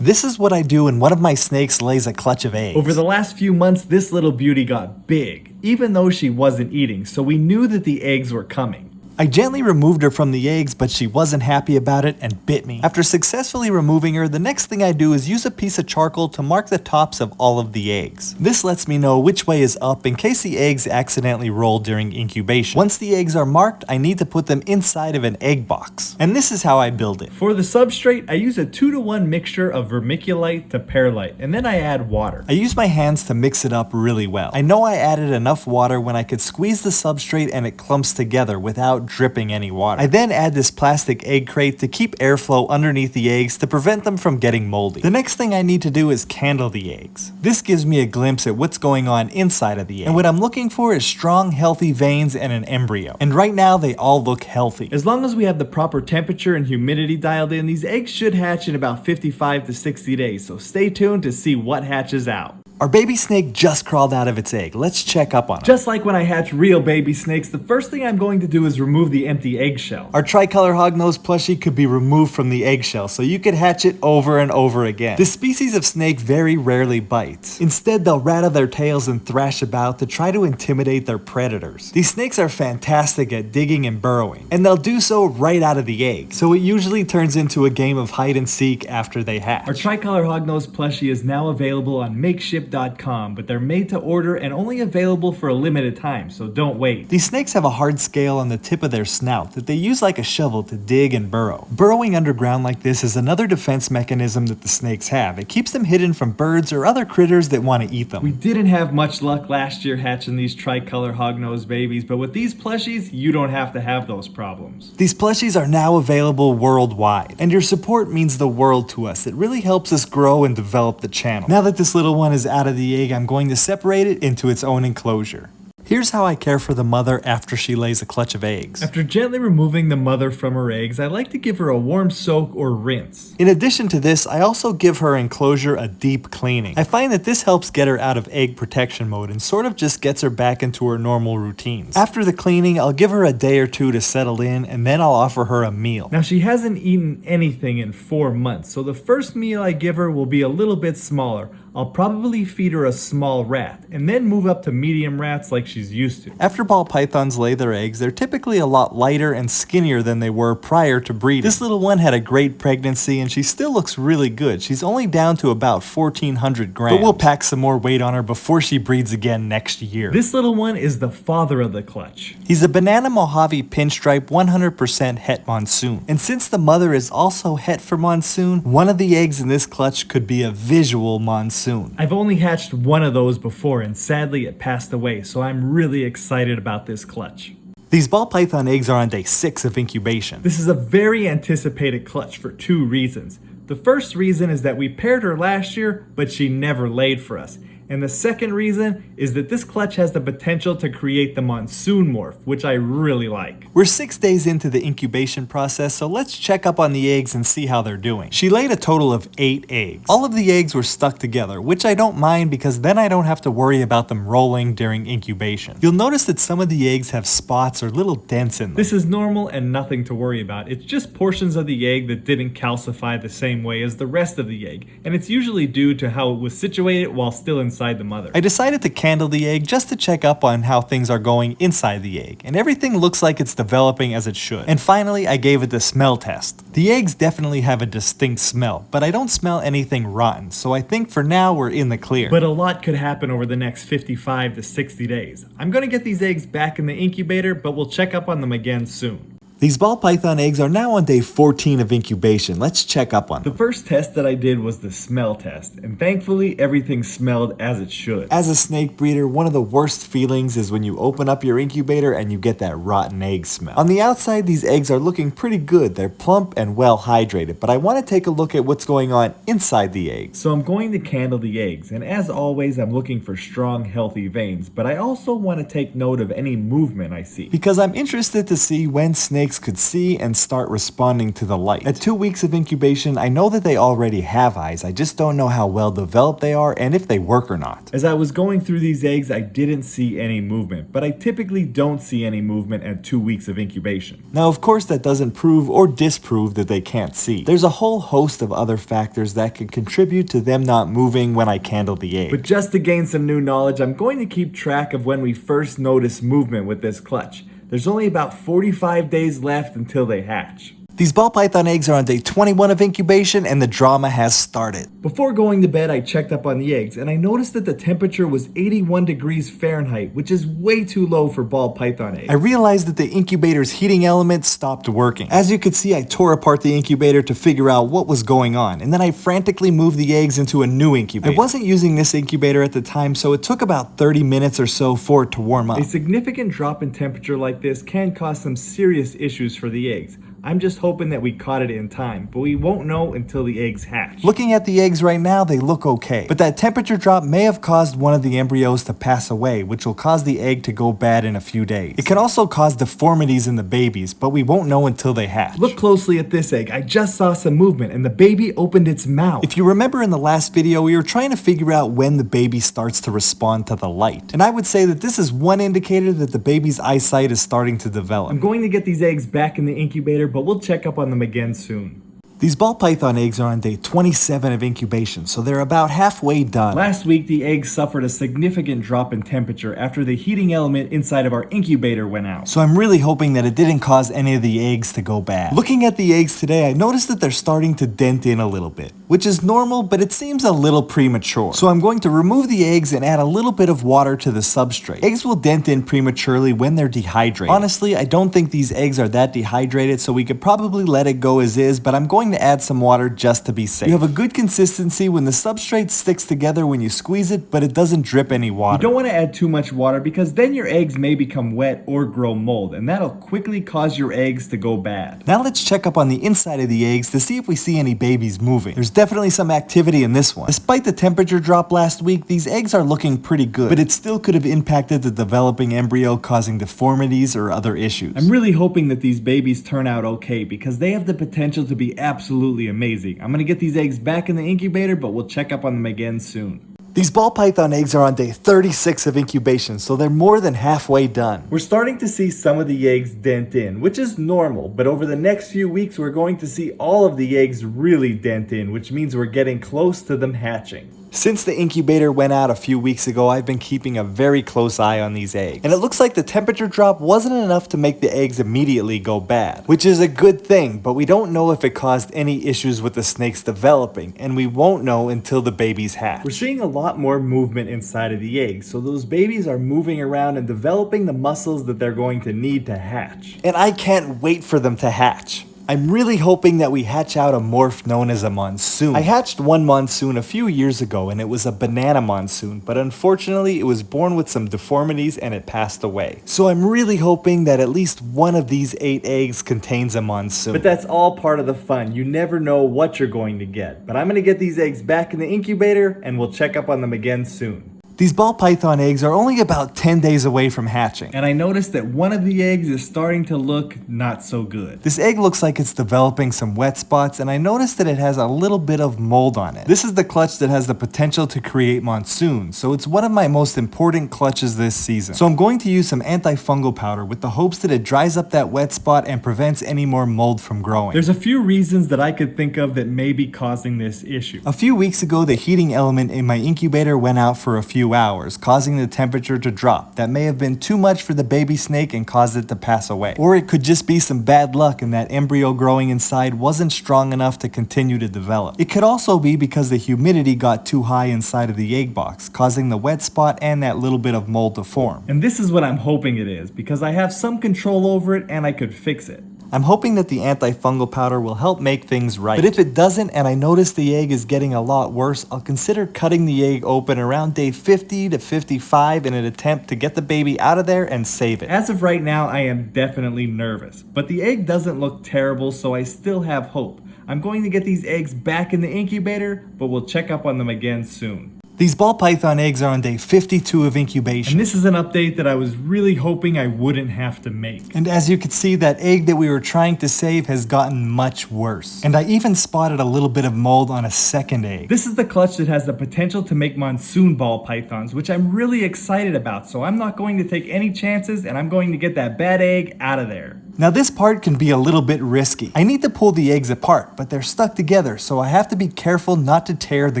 This is what I do when one of my snakes lays a clutch of eggs. Over the last few months, this little beauty got big, even though she wasn't eating, so we knew that the eggs were coming. I gently removed her from the eggs, but she wasn't happy about it and bit me. After successfully removing her, the next thing I do is use a piece of charcoal to mark the tops of all of the eggs. This lets me know which way is up in case the eggs accidentally roll during incubation. Once the eggs are marked, I need to put them inside of an egg box. And this is how I build it. For the substrate, I use a 2-to-1 mixture of vermiculite to perlite, and then I add water. I use my hands to mix it up really well. I know I added enough water when I could squeeze the substrate and it clumps together without dripping any water. I then add this plastic egg crate to keep airflow underneath the eggs to prevent them from getting moldy. The next thing I need to do is candle the eggs. This gives me a glimpse at what's going on inside of the egg. And what I'm looking for is strong, healthy veins and an embryo. And right now they all look healthy. As long as we have the proper temperature and humidity dialed in, these eggs should hatch in about 55 to 60 days, so stay tuned to see what hatches out. Our baby snake just crawled out of its egg. Let's check up on it. Just like when I hatch real baby snakes, the first thing I'm going to do is remove the empty eggshell. Our TriColor Hognose plushie could be removed from the eggshell, so you could hatch it over and over again. This species of snake very rarely bites. Instead, they'll rattle their tails and thrash about to try to intimidate their predators. These snakes are fantastic at digging and burrowing, and they'll do so right out of the egg, so it usually turns into a game of hide and seek after they hatch. Our TriColor Hognose plushie is now available on makeship.com, but they're made to order and only available for a limited time, so don't wait. These snakes have a hard scale on the tip of their snout that they use like a shovel to dig and burrow. Burrowing underground like this is another defense mechanism that the snakes have. It keeps them hidden from birds or other critters that want to eat them. We didn't have much luck last year hatching these TriColor Hognose babies, but with these plushies, you don't have to have those problems. These plushies are now available worldwide, and your support means the world to us. It really helps us grow and develop the channel. Now that this little one is out of the egg, I'm going to separate it into its own enclosure. Here's how I care for the mother after she lays a clutch of eggs. After gently removing the mother from her eggs, I like to give her a warm soak or rinse. In addition to this, I also give her enclosure a deep cleaning. I find that this helps get her out of egg protection mode and sort of just gets her back into her normal routines. After the cleaning, I'll give her a day or two to settle in, and then I'll offer her a meal. Now, she hasn't eaten anything in 4 months, so the first meal I give her will be a little bit smaller. I'll probably feed her a small rat, and then move up to medium rats like she's used to. After ball pythons lay their eggs, they're typically a lot lighter and skinnier than they were prior to breeding. This little one had a great pregnancy and she still looks really good. She's only down to about 1,400 grams, but we'll pack some more weight on her before she breeds again next year. This little one is the father of the clutch. He's a banana Mojave pinstripe 100% het Monsoon. And since the mother is also het for Monsoon, one of the eggs in this clutch could be a visual Monsoon. I've only hatched one of those before and sadly it passed away, so I'm really excited about this clutch. These ball python eggs are on day 6 of incubation. This is a very anticipated clutch for 2 reasons. The first reason is that we paired her last year, but she never laid for us. And the second reason is that this clutch has the potential to create the Monsoon morph, which I really like. We're 6 days into the incubation process, so let's check up on the eggs and see how they're doing. She laid a total of 8 eggs. All of the eggs were stuck together, which I don't mind because then I don't have to worry about them rolling during incubation. You'll notice that some of the eggs have spots or little dents in them. This is normal and nothing to worry about. It's just portions of the egg that didn't calcify the same way as the rest of the egg, and it's usually due to how it was situated while still inside the mother. I decided to candle the egg just to check up on how things are going inside the egg, and everything looks like it's developing as it should. And finally, I gave it the smell test. The eggs definitely have a distinct smell, but I don't smell anything rotten, so I think for now we're in the clear. But a lot could happen over the next 55 to 60 days. I'm gonna get these eggs back in the incubator, but we'll check up on them again soon. These ball python eggs are now on day 14 of incubation. Let's check up on them. The first test that I did was the smell test, and thankfully everything smelled as it should. As a snake breeder, one of the worst feelings is when you open up your incubator and you get that rotten egg smell. On the outside, these eggs are looking pretty good. They're plump and well hydrated, but I want to take a look at what's going on inside the eggs. So I'm going to candle the eggs, and as always, I'm looking for strong, healthy veins, but I also want to take note of any movement I see. Because I'm interested to see when snakes eggs could see and start responding to the light. At 2 weeks of incubation, I know that they already have eyes, I just don't know how well developed they are and if they work or not. As I was going through these eggs, I didn't see any movement, but I typically don't see any movement at 2 weeks of incubation. Now, of course, that doesn't prove or disprove that they can't see. There's a whole host of other factors that can contribute to them not moving when I candle the egg. But just to gain some new knowledge, I'm going to keep track of when we first notice movement with this clutch. There's only about 45 days left until they hatch. These ball python eggs are on day 21 of incubation and the drama has started. Before going to bed, I checked up on the eggs and I noticed that the temperature was 81 degrees Fahrenheit, which is way too low for ball python eggs. I realized that the incubator's heating element stopped working. As you could see, I tore apart the incubator to figure out what was going on, and then I frantically moved the eggs into a new incubator. I wasn't using this incubator at the time, so it took about 30 minutes or so for it to warm up. A significant drop in temperature like this can cause some serious issues for the eggs. I'm just hoping that we caught it in time, but we won't know until the eggs hatch. Looking at the eggs right now, they look okay. But that temperature drop may have caused one of the embryos to pass away, which will cause the egg to go bad in a few days. It can also cause deformities in the babies, but we won't know until they hatch. Look closely at this egg. I just saw some movement and the baby opened its mouth. If you remember in the last video, we were trying to figure out when the baby starts to respond to the light. And I would say that this is one indicator that the baby's eyesight is starting to develop. I'm going to get these eggs back in the incubator, but we'll check up on them again soon. These ball python eggs are on day 27 of incubation, so they're about halfway done. Last week, the eggs suffered a significant drop in temperature after the heating element inside of our incubator went out. So I'm really hoping that it didn't cause any of the eggs to go bad. Looking at the eggs today, I noticed that they're starting to dent in a little bit, which is normal, but it seems a little premature. So I'm going to remove the eggs and add a little bit of water to the substrate. Eggs will dent in prematurely when they're dehydrated. Honestly, I don't think these eggs are that dehydrated, so we could probably let it go as is, but I'm going to add some water just to be safe. You have a good consistency when the substrate sticks together when you squeeze it, but it doesn't drip any water. You don't want to add too much water because then your eggs may become wet or grow mold, and that'll quickly cause your eggs to go bad. Now let's check up on the inside of the eggs to see if we see any babies moving. There's definitely some activity in this one. Despite the temperature drop last week, these eggs are looking pretty good, but it still could have impacted the developing embryo, causing deformities or other issues. I'm really hoping that these babies turn out okay because they have the potential to be absolutely amazing. I'm gonna get these eggs back in the incubator, but we'll check up on them again soon. These ball python eggs are on day 36 of incubation, so they're more than halfway done. We're starting to see some of the eggs dent in, which is normal, but over the next few weeks we're going to see all of the eggs really dent in, which means we're getting close to them hatching. Since the incubator went out a few weeks ago, I've been keeping a very close eye on these eggs. And it looks like the temperature drop wasn't enough to make the eggs immediately go bad, which is a good thing, but we don't know if it caused any issues with the snakes developing, and we won't know until the babies hatch. We're seeing a lot more movement inside of the eggs, so those babies are moving around and developing the muscles that they're going to need to hatch. And I can't wait for them to hatch. I'm really hoping that we hatch out a morph known as a Monsoon. I hatched one Monsoon a few years ago and it was a banana Monsoon, but unfortunately it was born with some deformities and it passed away. So I'm really hoping that at least one of these 8 eggs contains a Monsoon. But that's all part of the fun. You never know what you're going to get. But I'm going to get these eggs back in the incubator and we'll check up on them again soon. These ball python eggs are only about 10 days away from hatching. And I noticed that one of the eggs is starting to look not so good. This egg looks like it's developing some wet spots, and I noticed that it has a little bit of mold on it. This is the clutch that has the potential to create monsoons, so it's one of my most important clutches this season. So I'm going to use some antifungal powder with the hopes that it dries up that wet spot and prevents any more mold from growing. There's a few reasons that I could think of that may be causing this issue. A few weeks ago, the heating element in my incubator went out for a few hours, causing the temperature to drop. That may have been too much for the baby snake and caused it to pass away. Or it could just be some bad luck and that embryo growing inside wasn't strong enough to continue to develop. It could also be because the humidity got too high inside of the egg box, causing the wet spot and that little bit of mold to form. And this is what I'm hoping it is, because I have some control over it and I could fix it. I'm hoping that the antifungal powder will help make things right. But if it doesn't and I notice the egg is getting a lot worse, I'll consider cutting the egg open around day 50 to 55 in an attempt to get the baby out of there and save it. As of right now, I am definitely nervous, but the egg doesn't look terrible, so I still have hope. I'm going to get these eggs back in the incubator, but we'll check up on them again soon. These ball python eggs are on day 52 of incubation. And this is an update that I was really hoping I wouldn't have to make. And as you can see, that egg that we were trying to save has gotten much worse. And I even spotted a little bit of mold on a second egg. This is the clutch that has the potential to make monsoon ball pythons, which I'm really excited about. So I'm not going to take any chances, and I'm going to get that bad egg out of there. Now this part can be a little bit risky. I need to pull the eggs apart, but they're stuck together, so I have to be careful not to tear the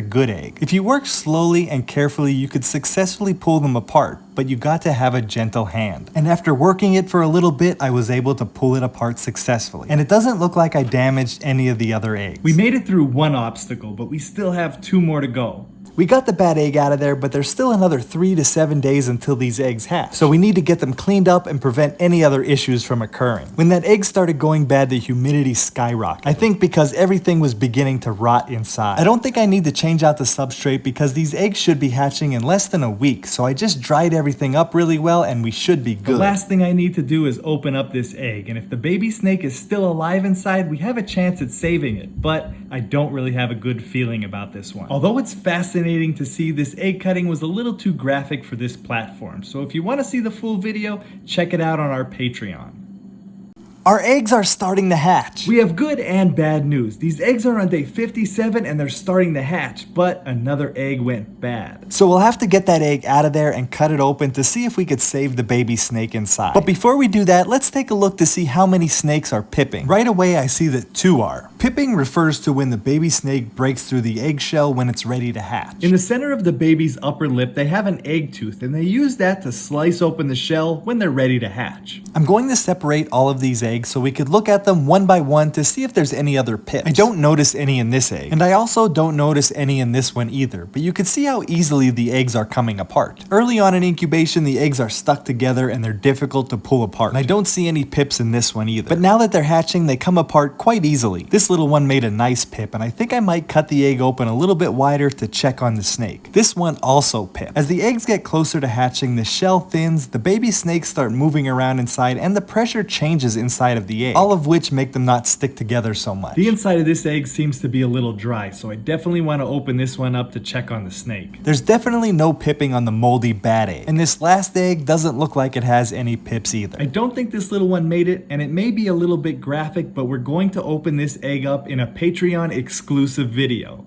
good egg. If you work slowly and carefully, you could successfully pull them apart, but you got to have a gentle hand. And after working it for a little bit, I was able to pull it apart successfully. And it doesn't look like I damaged any of the other eggs. We made it through one obstacle, but we still have 2 more to go. We got the bad egg out of there, but there's still another 3 to 7 days until these eggs hatch. So we need to get them cleaned up and prevent any other issues from occurring. When that egg started going bad, the humidity skyrocketed. I think because everything was beginning to rot inside. I don't think I need to change out the substrate because these eggs should be hatching in less than a week. So I just dried everything up really well and we should be good. The last thing I need to do is open up this egg. And if the baby snake is still alive inside, we have a chance at saving it. But I don't really have a good feeling about this one. Although it's fascinating to see, this egg cutting was a little too graphic for this platform. So if you want to see the full video, check it out on our Patreon. Our eggs are starting to hatch. We have good and bad news. These eggs are on day 57 and they're starting to hatch, but another egg went bad. So we'll have to get that egg out of there and cut it open to see if we could save the baby snake inside. But before we do that, let's take a look to see how many snakes are pipping. Right away, I see that 2 are. Pipping refers to when the baby snake breaks through the eggshell when it's ready to hatch. In the center of the baby's upper lip, they have an egg tooth, and they use that to slice open the shell when they're ready to hatch. I'm going to separate all of these eggs so we could look at them one by one to see if there's any other pips. I don't notice any in this egg, and I also don't notice any in this one either, but you can see how easily the eggs are coming apart. Early on in incubation, the eggs are stuck together and they're difficult to pull apart, and I don't see any pips in this one either. But now that they're hatching, they come apart quite easily. This little one made a nice pip, and I think I might cut the egg open a little bit wider to check on the snake. This one also pipped. As the eggs get closer to hatching, the shell thins, the baby snakes start moving around inside, and the pressure changes inside of the egg, all of which make them not stick together so much. The inside of this egg seems to be a little dry, so I definitely want to open this one up to check on the snake. There's definitely no pipping on the moldy bad egg, and this last egg doesn't look like it has any pips either. I don't think this little one made it, and it may be a little bit graphic, but we're going to open this egg up in a Patreon exclusive video.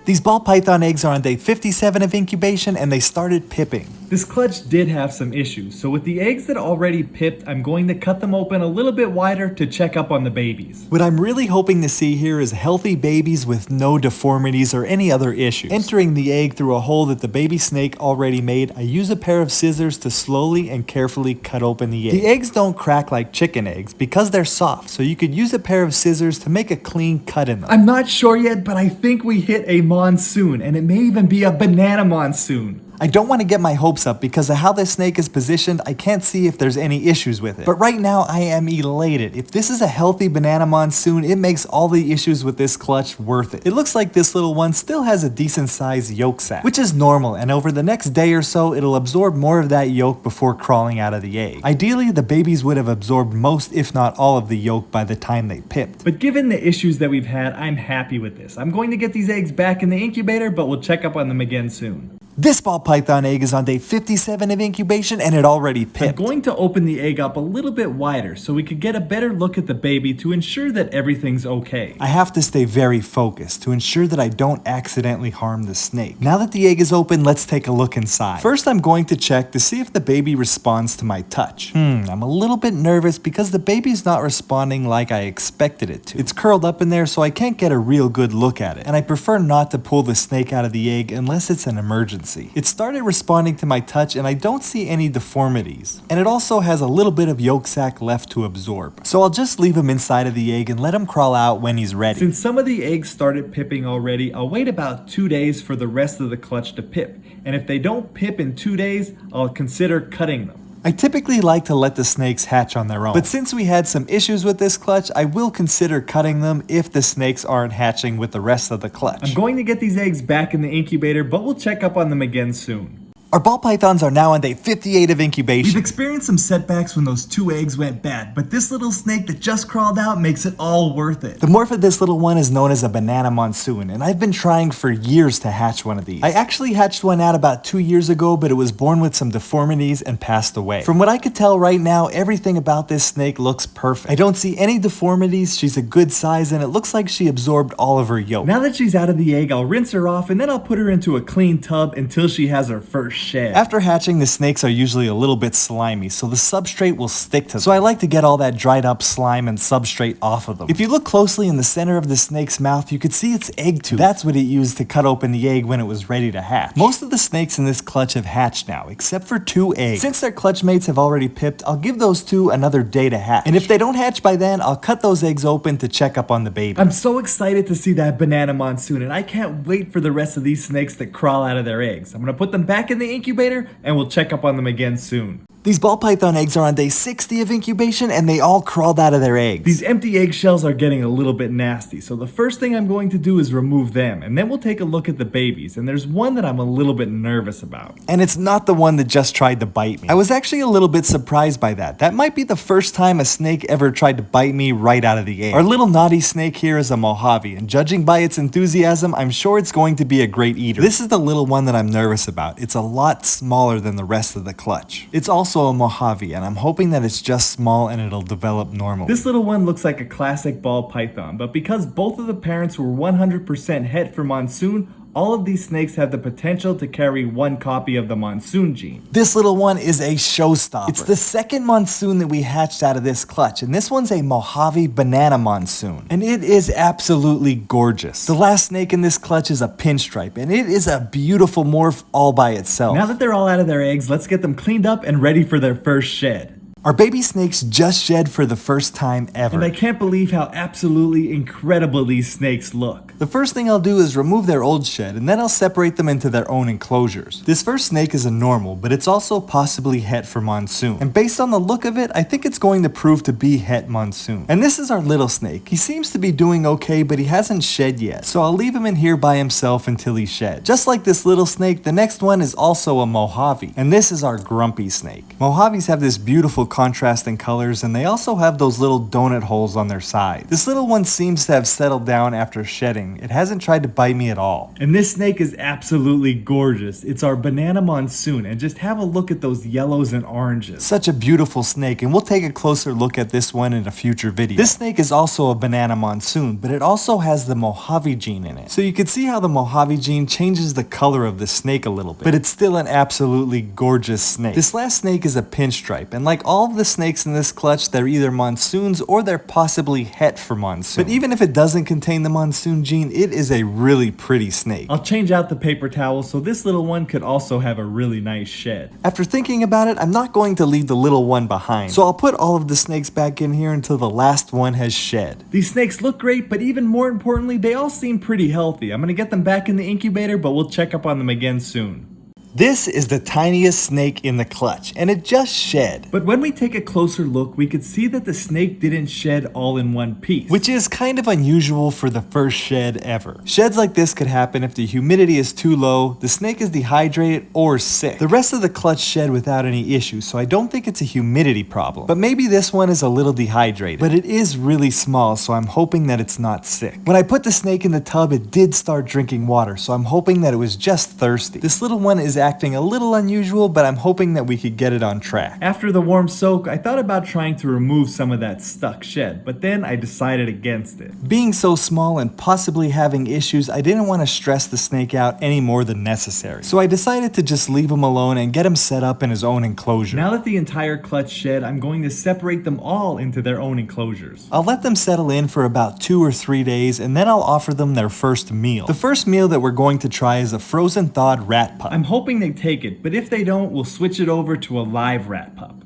These ball python eggs are on day 57 of incubation and they started pipping. This clutch did have some issues, so with the eggs that already pipped, I'm going to cut them open a little bit wider to check up on the babies. What I'm really hoping to see here is healthy babies with no deformities or any other issues. Entering the egg through a hole that the baby snake already made, I use a pair of scissors to slowly and carefully cut open the egg. The eggs don't crack like chicken eggs because they're soft, so you could use a pair of scissors to make a clean cut in them. I'm not sure yet, but I think we hit a monsoon, and it may even be a banana monsoon. I don't want to get my hopes up because of how this snake is positioned. I can't see if there's any issues with it. But right now I am elated. If this is a healthy banana monsoon, it makes all the issues with this clutch worth it. It looks like this little one still has a decent sized yolk sac, which is normal, and over the next day or so it'll absorb more of that yolk before crawling out of the egg. Ideally, the babies would have absorbed most if not all of the yolk by the time they pipped. But given the issues that we've had, I'm happy with this. I'm going to get these eggs back in the incubator, but we'll check up on them again soon. This ball python egg is on day 57 of incubation and it already pipped. I'm going to open the egg up a little bit wider so we could get a better look at the baby to ensure that everything's okay. I have to stay very focused to ensure that I don't accidentally harm the snake. Now that the egg is open, let's take a look inside. First, I'm going to check to see if the baby responds to my touch. I'm a little bit nervous because the baby's not responding like I expected it to. It's curled up in there so I can't get a real good look at it, and I prefer not to pull the snake out of the egg unless it's an emergency. It started responding to my touch and I don't see any deformities. And it also has a little bit of yolk sac left to absorb. So I'll just leave him inside of the egg and let him crawl out when he's ready. Since some of the eggs started pipping already, I'll wait about 2 days for the rest of the clutch to pip. And if they don't pip in 2 days, I'll consider cutting them. I typically like to let the snakes hatch on their own, but since we had some issues with this clutch, I will consider cutting them if the snakes aren't hatching with the rest of the clutch. I'm going to get these eggs back in the incubator, but we'll check up on them again soon. Our ball pythons are now on day 58 of incubation. We've experienced some setbacks when those 2 eggs went bad, but this little snake that just crawled out makes it all worth it. The morph of this little one is known as a banana monsoon, and I've been trying for years to hatch one of these. I actually hatched one out about 2 years ago, but it was born with some deformities and passed away. From what I could tell right now, everything about this snake looks perfect. I don't see any deformities, she's a good size, and it looks like she absorbed all of her yolk. Now that she's out of the egg, I'll rinse her off and then I'll put her into a clean tub until she has her first shed. After hatching, the snakes are usually a little bit slimy, so the substrate will stick to them. So I like to get all that dried up slime and substrate off of them. If you look closely in the center of the snake's mouth, you could see its egg tooth. That's what it used to cut open the egg when it was ready to hatch. Most of the snakes in this clutch have hatched now, except for 2 eggs. Since their clutch mates have already pipped, I'll give those 2 another day to hatch. And if they don't hatch by then, I'll cut those eggs open to check up on the baby. I'm so excited to see that banana monsoon, and I can't wait for the rest of these snakes to crawl out of their eggs. I'm gonna put them back in the incubator and we'll check up on them again soon. These ball python eggs are on day 60 of incubation and they all crawled out of their eggs. These empty eggshells are getting a little bit nasty, so the first thing I'm going to do is remove them, and then we'll take a look at the babies, and there's one that I'm a little bit nervous about. And it's not the one that just tried to bite me. I was actually a little bit surprised by that. That might be the first time a snake ever tried to bite me right out of the egg. Our little naughty snake here is a Mojave, and judging by its enthusiasm, I'm sure it's going to be a great eater. This is the little one that I'm nervous about. It's a lot smaller than the rest of the clutch. It's also a Mojave, and I'm hoping that it's just small and it'll develop normally. This little one looks like a classic ball python, but because both of the parents were 100% het for Monsoon, all of these snakes have the potential to carry 1 copy of the Monsoon gene. This little one is a showstopper. It's the second Monsoon that we hatched out of this clutch, and this one's a Mojave banana Monsoon. And it is absolutely gorgeous. The last snake in this clutch is a pinstripe, and it is a beautiful morph all by itself. Now that they're all out of their eggs, let's get them cleaned up and ready for their first shed. Our baby snakes just shed for the first time ever. And I can't believe how absolutely incredible these snakes look. The first thing I'll do is remove their old shed, and then I'll separate them into their own enclosures. This first snake is a normal, but it's also possibly het for Monsoon. And based on the look of it, I think it's going to prove to be het Monsoon. And this is our little snake. He seems to be doing okay, but he hasn't shed yet. So I'll leave him in here by himself until he sheds. Just like this little snake, the next one is also a Mojave. And this is our grumpy snake. Mojaves have this beautiful contrasting colors, and they also have those little donut holes on their side. This little one seems to have settled down after shedding. It hasn't tried to bite me at all. And this snake is absolutely gorgeous. It's our banana Monsoon, and just have a look at those yellows and oranges. Such a beautiful snake, and we'll take a closer look at this one in a future video. This snake is also a banana Monsoon, but it also has the Mojave gene in it. So you can see how the Mojave gene changes the color of the snake a little bit, but it's still an absolutely gorgeous snake. This last snake is a pinstripe, and like all of the snakes in this clutch, they're either Monsoons or they're possibly het for Monsoon. But even if it doesn't contain the Monsoon gene, it is a really pretty snake. I'll change out the paper towel so this little one could also have a really nice shed. After thinking about it, I'm not going to leave the little one behind. So I'll put all of the snakes back in here until the last one has shed. These snakes look great, but even more importantly, they all seem pretty healthy. I'm gonna get them back in the incubator, but we'll check up on them again soon. This is the tiniest snake in the clutch, and it just shed. But when we take a closer look, we could see that the snake didn't shed all in one piece. Which is kind of unusual for the first shed ever. Sheds like this could happen if the humidity is too low, the snake is dehydrated, or sick. The rest of the clutch shed without any issues, so I don't think it's a humidity problem. But maybe this one is a little dehydrated. But it is really small, so I'm hoping that it's not sick. When I put the snake in the tub, it did start drinking water, so I'm hoping that it was just thirsty. This little one is acting a little unusual, but I'm hoping that we could get it on track. After the warm soak, I thought about trying to remove some of that stuck shed, but then I decided against it. Being so small and possibly having issues, I didn't want to stress the snake out any more than necessary. So I decided to just leave him alone and get him set up in his own enclosure. Now that the entire clutch shed, I'm going to separate them all into their own enclosures. I'll let them settle in for about 2 or 3 days, and then I'll offer them their first meal. The first meal that we're going to try is a frozen thawed rat pup. I'm hoping they take it, but if they don't, we'll switch it over to a live rat pup.